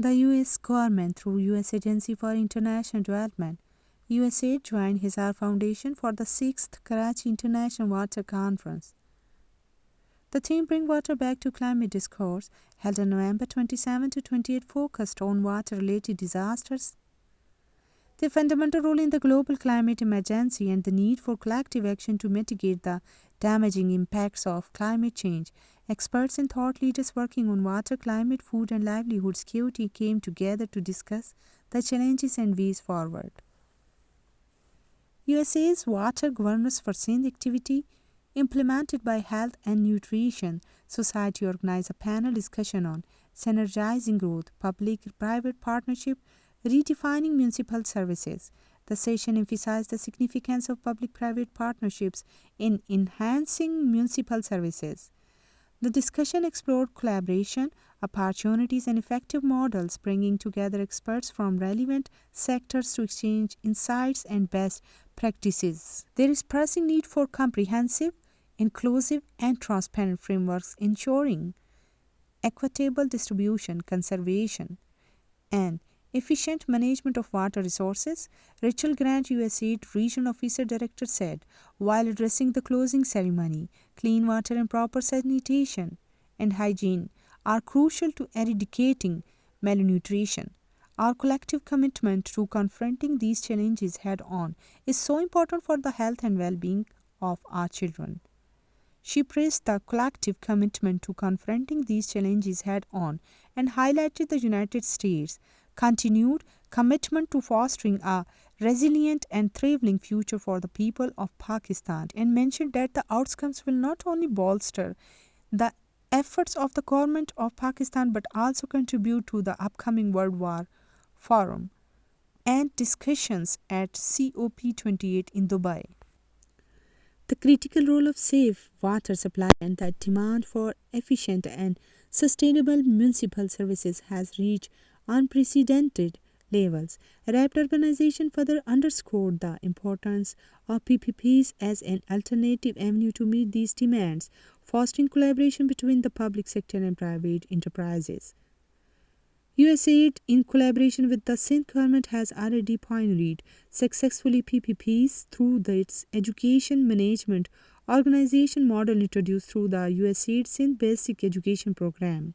The U.S. government, through U.S. Agency for International Development, USAID, joined Hisar Foundation for the 6th Karachi International Water Conference. The theme Bring Water Back to Climate Discourse, held on November 27 to 28, focused on water-related disasters, their fundamental role in the global climate emergency, and the need for collective action to mitigate the damaging impacts of climate change. Experts and thought leaders working on water, climate, food, and livelihood security came together to discuss the challenges and ways forward. USAID's Water Governance for Sindh activity, implemented by Health and Nutrition Society, organized a panel discussion on synergizing growth, public-private partnership, redefining municipal services. The session emphasized the significance of public-private partnerships in enhancing municipal services. The discussion explored collaboration, opportunities, and effective models, bringing together experts from relevant sectors to exchange insights and best practices. There is pressing need for comprehensive, inclusive, and transparent frameworks ensuring equitable distribution, conservation, and efficient management of water resources, Rachel Grant, USAID Regional Officer Director, said while addressing the closing ceremony. Clean water and proper sanitation and hygiene are crucial to eradicating malnutrition. Our collective commitment to confronting these challenges head-on is so important for the health and well-being of our children. She praised the collective commitment to confronting these challenges head-on and highlighted the United States' continued commitment to fostering a resilient and thriving future for the people of Pakistan, and mentioned that the outcomes will not only bolster the efforts of the government of Pakistan but also contribute to the upcoming World War Forum and discussions at COP28 in Dubai. The critical role of safe water supply and the demand for efficient and sustainable municipal services has reached unprecedented levels. Rapid urbanization further underscored the importance of PPPs as an alternative avenue to meet these demands, fostering collaboration between the public sector and private enterprises. USAID, in collaboration with the Sindh government, has already pioneered successfully PPPs through its education management organization model introduced through the USAID Sindh Basic Education Program,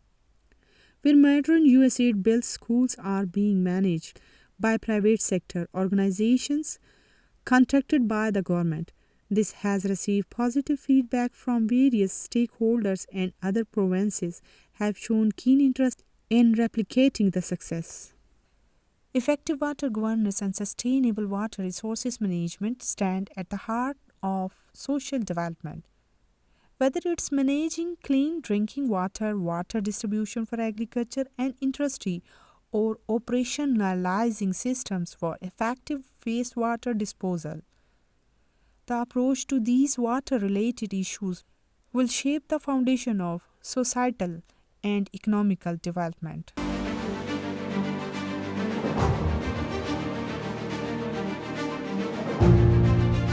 where modern USAID-built schools are being managed by private sector organizations contracted by the government. This has received positive feedback from various stakeholders, and other provinces have shown keen interest in replicating the success. Effective water governance and sustainable water resources management stand at the heart of social development. Whether it's managing clean drinking water, water distribution for agriculture and industry, or operationalizing systems for effective wastewater disposal, the approach to these water-related issues will shape the foundation of societal and economical development.